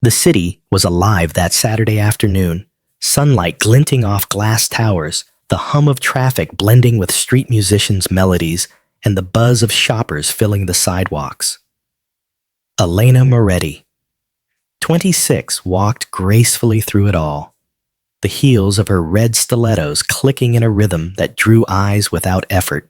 The city was alive that Saturday afternoon, sunlight glinting off glass towers, the hum of traffic blending with street musicians' melodies, and the buzz of shoppers filling the sidewalks. Elena Moretti, 26, walked gracefully through it all, the heels of her red stilettos clicking in a rhythm that drew eyes without effort.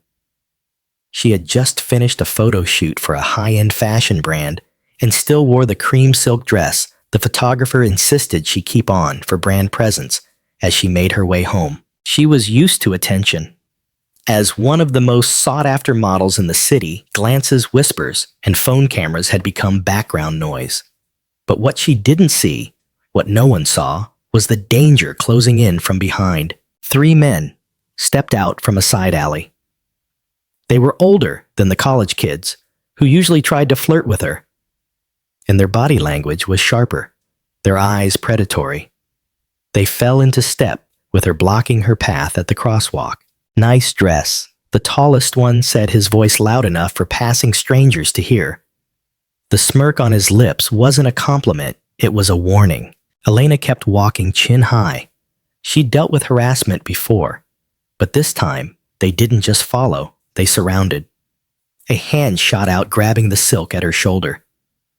She had just finished a photo shoot for a high-end fashion brand and still wore the cream silk dress the photographer insisted she keep on for brand presence as she made her way home. She was used to attention. As one of the most sought-after models in the city, glances, whispers, and phone cameras had become background noise. But what she didn't see, what no one saw, was the danger closing in from behind. 3 men stepped out from a side alley. They were older than the college kids, who usually tried to flirt with her. And their body language was sharper, their eyes predatory. They fell into step with her blocking her path at the crosswalk. "Nice dress," the tallest one said, his voice loud enough for passing strangers to hear. The smirk on his lips wasn't a compliment, it was a warning. Elena kept walking chin high. She'd dealt with harassment before, but this time they didn't just follow, they surrounded. A hand shot out, grabbing the silk at her shoulder.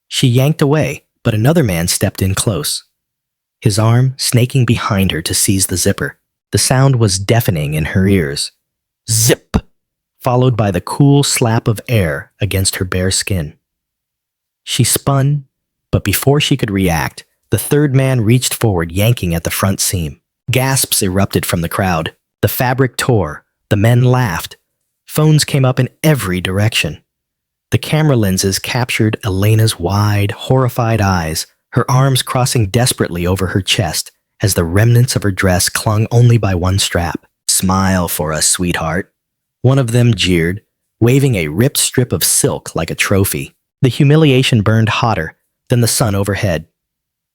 She yanked away, but another man stepped in close, his arm snaking behind her to seize the zipper. The sound was deafening in her ears. Zip! Followed by the cool slap of air against her bare skin. She spun, but before she could react, the third man reached forward, yanking at the front seam. Gasps erupted from the crowd. The fabric tore. The men laughed. Phones came up in every direction. The camera lenses captured Elena's wide, horrified eyes, her arms crossing desperately over her chest as the remnants of her dress clung only by one strap. "Smile for us, sweetheart," one of them jeered, waving a ripped strip of silk like a trophy. The humiliation burned hotter than the sun overhead.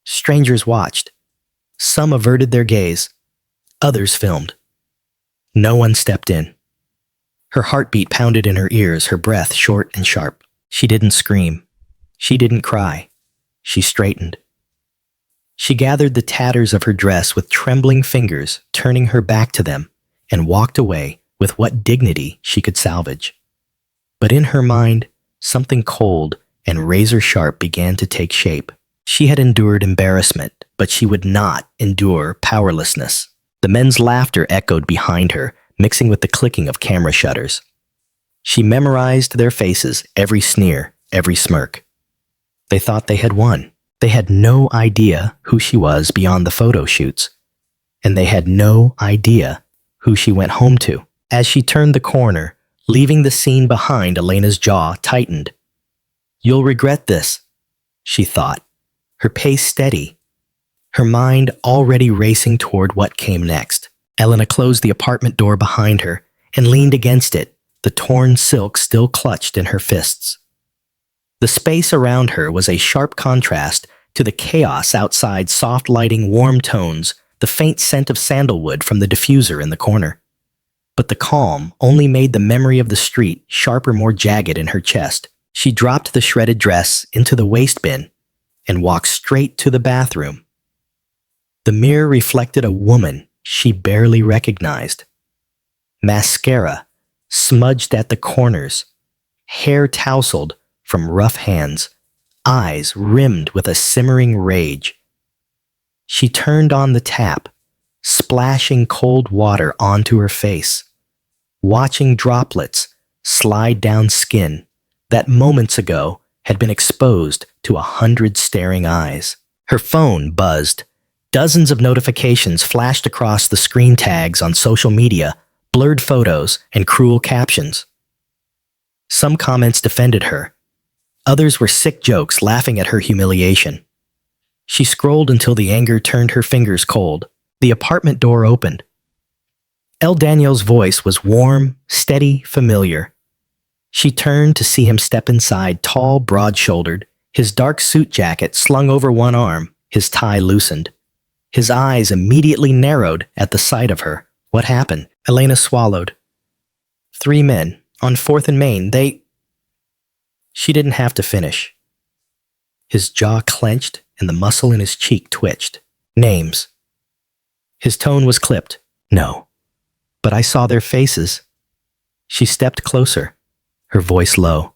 Strangers watched. Some averted their gaze. Others filmed. No one stepped in. Her heartbeat pounded in her ears, her breath short and sharp. She didn't scream. She didn't cry. She straightened. She gathered the tatters of her dress with trembling fingers, turning her back to them, and walked away with what dignity she could salvage. But in her mind, something cold and razor-sharp began to take shape. She had endured embarrassment, but she would not endure powerlessness. The men's laughter echoed behind her, mixing with the clicking of camera shutters. She memorized their faces, every sneer, every smirk. They thought they had won. They had no idea who she was beyond the photo shoots. And they had no idea who she went home to. As she turned the corner, leaving the scene behind, Elena's jaw tightened. "You'll regret this," she thought, her pace steady, her mind already racing toward what came next. Elena closed the apartment door behind her and leaned against it, the torn silk still clutched in her fists. The space around her was a sharp contrast to the chaos outside, soft lighting, warm tones, the faint scent of sandalwood from the diffuser in the corner. But the calm only made the memory of the street sharper, more jagged in her chest. She dropped the shredded dress into the waste bin and walked straight to the bathroom. The mirror reflected a woman she barely recognized. Mascara smudged at the corners, hair tousled from rough hands, eyes rimmed with a simmering rage. She turned on the tap, splashing cold water onto her face, watching droplets slide down skin that moments ago had been exposed to 100 staring eyes. Her phone buzzed. Dozens of notifications flashed across the screen, tags on social media, blurred photos, and cruel captions. Some comments defended her. Others were sick jokes laughing at her humiliation. She scrolled until the anger turned her fingers cold. The apartment door opened. El Daniel's voice was warm, steady, familiar. She turned to see him step inside, tall, broad-shouldered, his dark suit jacket slung over one arm, his tie loosened. His eyes immediately narrowed at the sight of her. What happened? Elena swallowed. 3 men, on 4th and Main, they... She didn't have to finish. His jaw clenched and the muscle in his cheek twitched. Names. His tone was clipped. No. But I saw their faces. She stepped closer, her voice low.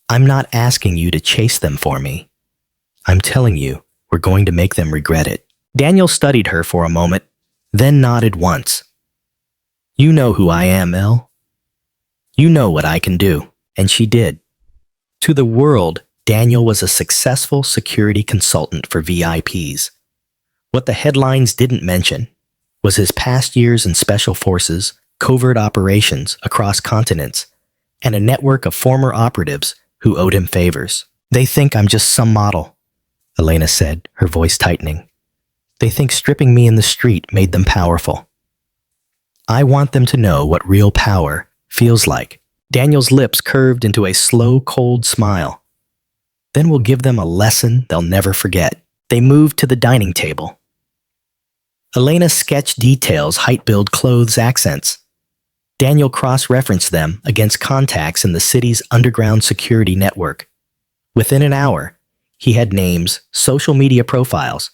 I'm not asking you to chase them for me. I'm telling you, we're going to make them regret it. Daniel studied her for a moment, then nodded once. You know who I am, Elle. You know what I can do. And she did. To the world, Daniel was a successful security consultant for VIPs. What the headlines didn't mention was his past years in special forces, covert operations across continents, and a network of former operatives who owed him favors. They think I'm just some model, Elena said, her voice tightening. They think stripping me in the street made them powerful. I want them to know what real power feels like. Daniel's lips curved into a slow, cold smile. Then we'll give them a lesson they'll never forget. They moved to the dining table. Elena sketched details, height, build, clothes, accents. Daniel cross-referenced them against contacts in the city's underground security network. Within an hour, he had names, social media profiles,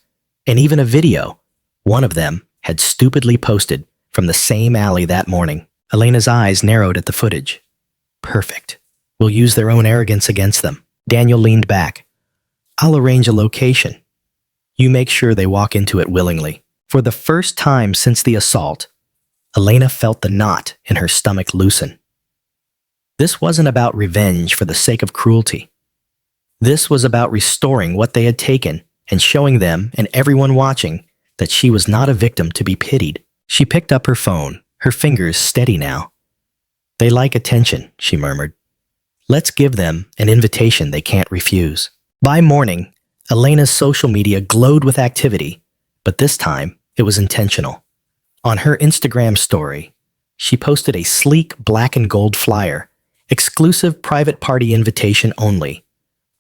and even a video. One of them had stupidly posted from the same alley that morning. Elena's eyes narrowed at the footage. Perfect. We'll use their own arrogance against them. Daniel leaned back. I'll arrange a location. You make sure they walk into it willingly. For the first time since the assault, Elena felt the knot in her stomach loosen. This wasn't about revenge for the sake of cruelty. This was about restoring what they had taken and showing them and everyone watching that she was not a victim to be pitied. She picked up her phone, her fingers steady now. They like attention, she murmured. Let's give them an invitation they can't refuse. By morning, Elena's social media glowed with activity, but this time it was intentional. On her Instagram story, she posted a sleek black and gold flyer, exclusive private party invitation only.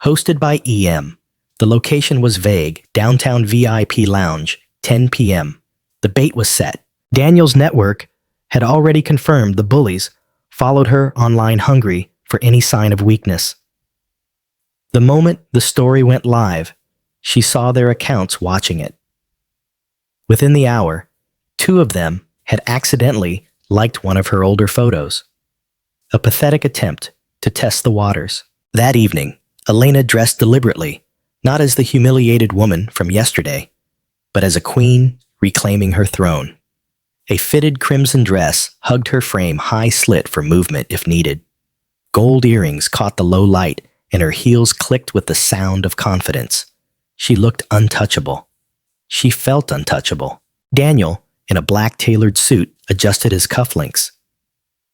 Hosted by EM. The location was vague, downtown VIP lounge, 10 p.m. The bait was set. Daniel's network had already confirmed the bullies followed her online hungry for any sign of weakness. The moment the story went live, she saw their accounts watching it. Within the hour, 2 of them had accidentally liked one of her older photos. A pathetic attempt to test the waters. That evening, Elena dressed deliberately, not as the humiliated woman from yesterday, but as a queen reclaiming her throne. A fitted crimson dress hugged her frame high slit for movement if needed. Gold earrings caught the low light and her heels clicked with the sound of confidence. She looked untouchable. She felt untouchable. Daniel, in a black tailored suit, adjusted his cufflinks.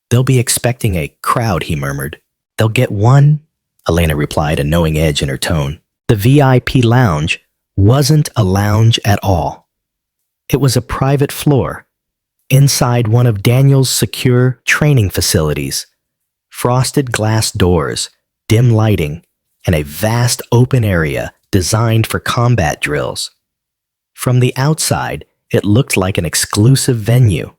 They'll be expecting a crowd, he murmured. They'll get one, Elena replied, a knowing edge in her tone. The VIP lounge wasn't a lounge at all. It was a private floor, inside one of Daniel's secure training facilities. Frosted glass doors, dim lighting, and a vast open area designed for combat drills. From the outside, it looked like an exclusive venue.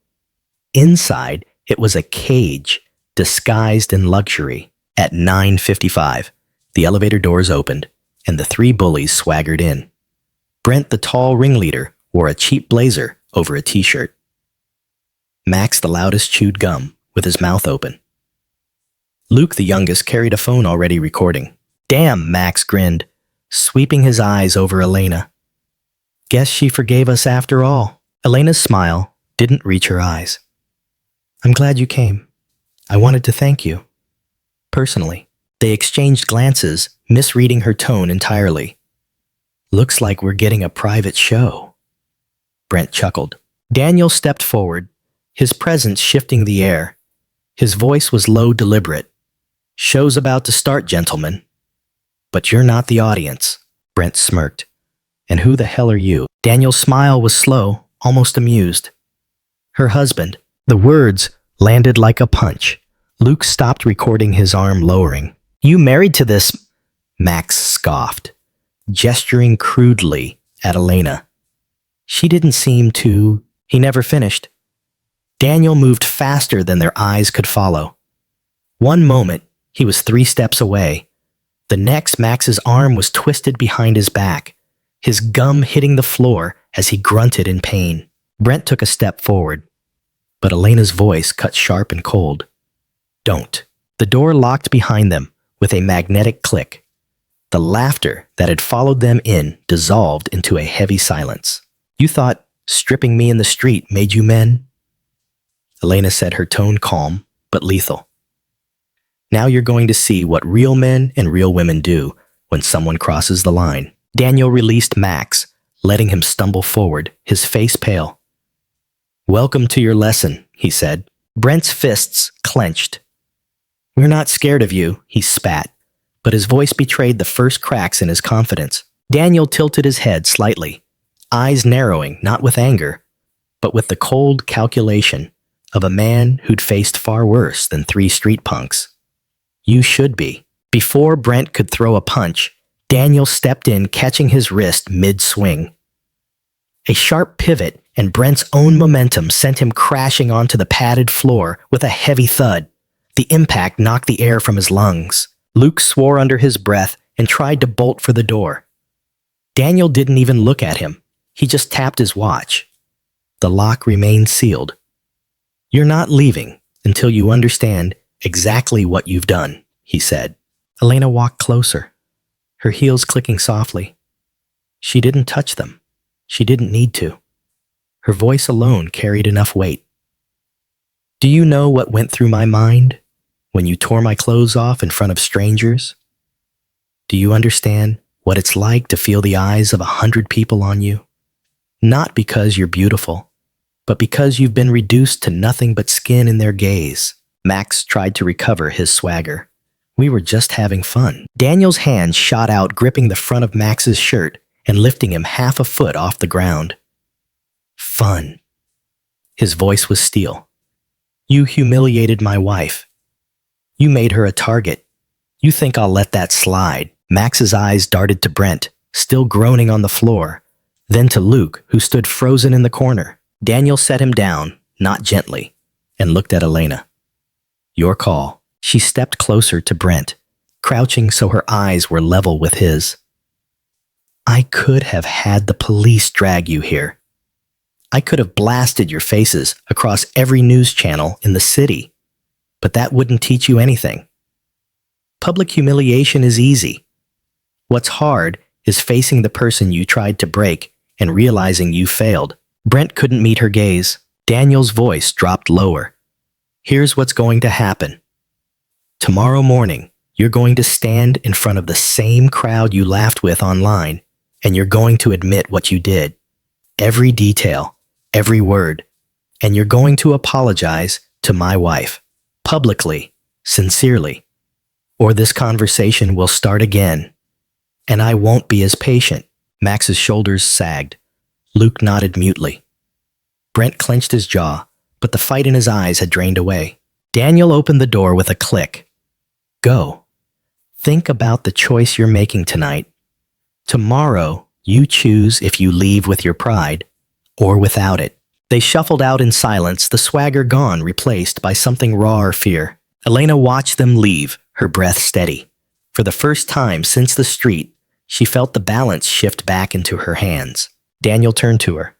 Inside, it was a cage disguised in luxury. At 9:55, the elevator doors opened, and the 3 bullies swaggered in. Brent, the tall ringleader, wore a cheap blazer over a t-shirt. Max, the loudest, chewed gum, with his mouth open. Luke, the youngest, carried a phone already recording. Damn, Max grinned, sweeping his eyes over Elena. Guess she forgave us after all. Elena's smile didn't reach her eyes. I'm glad you came. I wanted to thank you. Personally. They exchanged glances, misreading her tone entirely. Looks like we're getting a private show. Brent chuckled. Daniel stepped forward, his presence shifting the air. His voice was low, deliberate. Show's about to start, gentlemen. But you're not the audience. Brent smirked. And who the hell are you? Daniel's smile was slow, almost amused. Her husband. The words landed like a punch. Luke stopped recording, his arm lowering. You married to this? Max scoffed, gesturing crudely at Elena. She didn't seem to. He never finished. Daniel moved faster than their eyes could follow. One moment, he was 3 steps away. The next, Max's arm was twisted behind his back. his gum hitting the floor as he grunted in pain. Brent took a step forward, but Elena's voice cut sharp and cold. Don't. The door locked behind them with a magnetic click. The laughter that had followed them in dissolved into a heavy silence. You thought stripping me in the street made you men? Elena said, her tone calm but lethal. Now you're going to see what real men and real women do when someone crosses the line. Daniel released Max, letting him stumble forward, his face pale. Welcome to your lesson, he said. Brent's fists clenched. We're not scared of you, he spat, but his voice betrayed the first cracks in his confidence. Daniel tilted his head slightly, eyes narrowing not with anger, but with the cold calculation of a man who'd faced far worse than 3 street punks. You should be. Before Brent could throw a punch, Daniel stepped in, catching his wrist mid-swing. A sharp pivot and Brent's own momentum sent him crashing onto the padded floor with a heavy thud. The impact knocked the air from his lungs. Luke swore under his breath and tried to bolt for the door. Daniel didn't even look at him. He just tapped his watch. The lock remained sealed. You're not leaving until you understand exactly what you've done, he said. Elena walked closer, her heels clicking softly. She didn't touch them. She didn't need to. Her voice alone carried enough weight. Do you know what went through my mind when you tore my clothes off in front of strangers? Do you understand what it's like to feel the eyes of 100 people on you? Not because you're beautiful, but because you've been reduced to nothing but skin in their gaze. Max tried to recover his swagger. We were just having fun. Daniel's hand shot out, gripping the front of Max's shirt and lifting him half a foot off the ground. Fun. His voice was steel. You humiliated my wife. You made her a target. You think I'll let that slide? Max's eyes darted to Brent, still groaning on the floor, then to Luke, who stood frozen in the corner. Daniel set him down, not gently, and looked at Elena. Your call. She stepped closer to Brent, crouching so her eyes were level with his. I could have had the police drag you here. I could have blasted your faces across every news channel in the city, but that wouldn't teach you anything. Public humiliation is easy. What's hard is facing the person you tried to break and realizing you failed. Brent couldn't meet her gaze. Daniel's voice dropped lower. Here's what's going to happen. Tomorrow morning, you're going to stand in front of the same crowd you laughed with online, and you're going to admit what you did. Every detail, every word. And you're going to apologize to my wife. Publicly, sincerely. Or this conversation will start again. And I won't be as patient. Max's shoulders sagged. Luke nodded mutely. Brent clenched his jaw, but the fight in his eyes had drained away. Daniel opened the door with a click. Go. Think about the choice you're making tonight. Tomorrow, you choose if you leave with your pride or without it. They shuffled out in silence, the swagger gone, replaced by something raw or fear. Elena watched them leave, her breath steady. For the first time since the street, she felt the balance shift back into her hands. Daniel turned to her.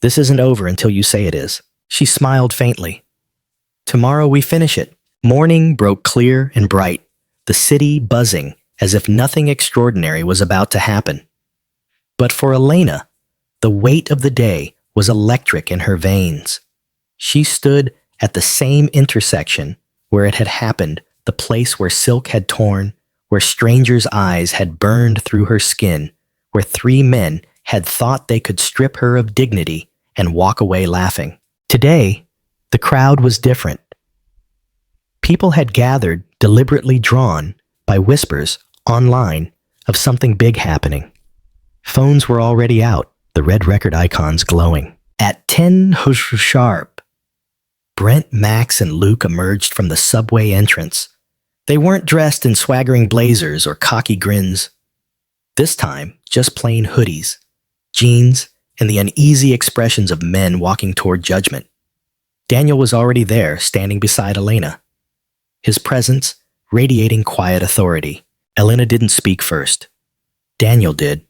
This isn't over until you say it is. She smiled faintly. Tomorrow we finish it. Morning broke clear and bright, the city buzzing as if nothing extraordinary was about to happen. But for Elena, the weight of the day was electric in her veins. She stood at the same intersection where it had happened, the place where silk had torn, where strangers' eyes had burned through her skin, where 3 men had thought they could strip her of dignity and walk away laughing. Today, the crowd was different. People had gathered, deliberately drawn by whispers online of something big happening. Phones were already out, the red record icons glowing. At 10 sharp, Brent, Max, and Luke emerged from the subway entrance. They weren't dressed in swaggering blazers or cocky grins. This time, just plain hoodies, jeans, and the uneasy expressions of men walking toward judgment. Daniel was already there, standing beside Elena, his presence radiating quiet authority. Elena didn't speak first. Daniel did.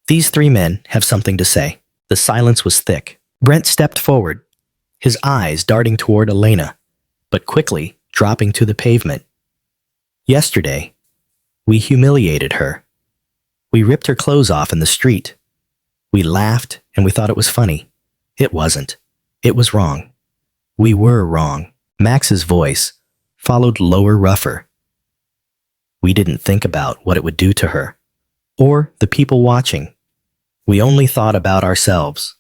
These three men have something to say. The silence was thick. Brent stepped forward, his eyes darting toward Elena, but quickly dropping to the pavement. Yesterday, we humiliated her. We ripped her clothes off in the street. We laughed and we thought it was funny. It wasn't. It was wrong. We were wrong. Max's voice followed lower, rougher. We didn't think about what it would do to her, or the people watching. We only thought about ourselves.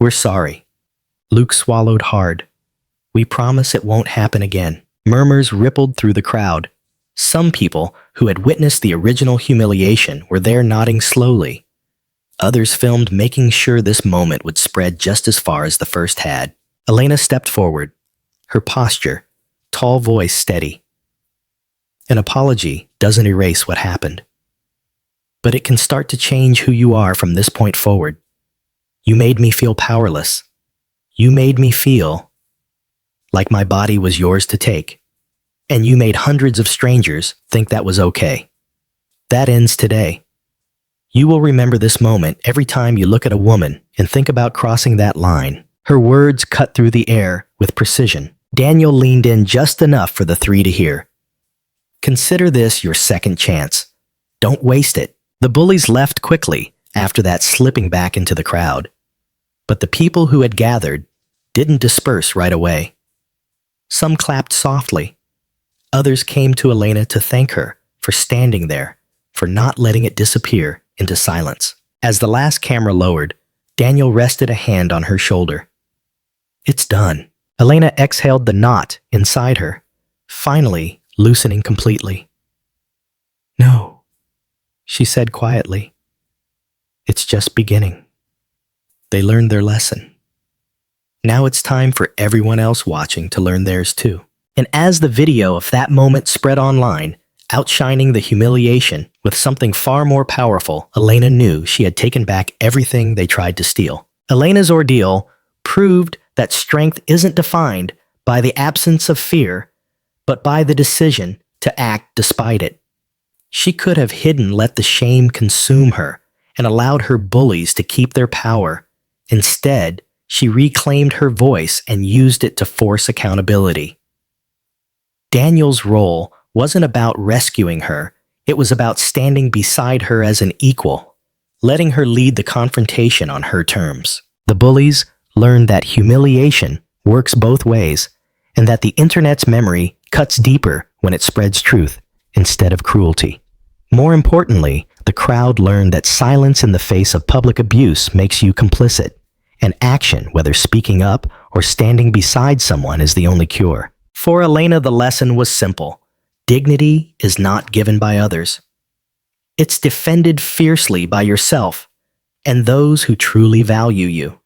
We're sorry. Luke swallowed hard. We promise it won't happen again. Murmurs rippled through the crowd. Some people who had witnessed the original humiliation were there nodding slowly. Others filmed, making sure this moment would spread just as far as the first had. Elena stepped forward, her posture, tall voice steady. An apology doesn't erase what happened, but it can start to change who you are from this point forward. You made me feel powerless. You made me feel like my body was yours to take, and you made hundreds of strangers think that was okay. That ends today. You will remember this moment every time you look at a woman and think about crossing that line. Her words cut through the air with precision. Daniel leaned in just enough for the three to hear. Consider this your second chance. Don't waste it. The bullies left quickly after that, slipping back into the crowd. But the people who had gathered didn't disperse right away. Some clapped softly. Others came to Elena to thank her for standing there, for not letting it disappear into silence. As the last camera lowered, Daniel rested a hand on her shoulder. It's done. Elena exhaled the knot inside her, finally loosening completely. No, she said quietly. It's just beginning. They learned their lesson. Now it's time for everyone else watching to learn theirs too. And as the video of that moment spread online, outshining the humiliation with something far more powerful, Elena knew she had taken back everything they tried to steal. Elena's ordeal proved that strength isn't defined by the absence of fear, but by the decision to act despite it. She could have hidden, let the shame consume her, and allowed her bullies to keep their power. Instead, she reclaimed her voice and used it to force accountability. Daniel's role wasn't about rescuing her, it was about standing beside her as an equal, letting her lead the confrontation on her terms. The bullies learned that humiliation works both ways, and that the internet's memory cuts deeper when it spreads truth instead of cruelty. More importantly, the crowd learned that silence in the face of public abuse makes you complicit, and action, whether speaking up or standing beside someone, is the only cure. For Elena, the lesson was simple. Dignity is not given by others. It's defended fiercely by yourself and those who truly value you.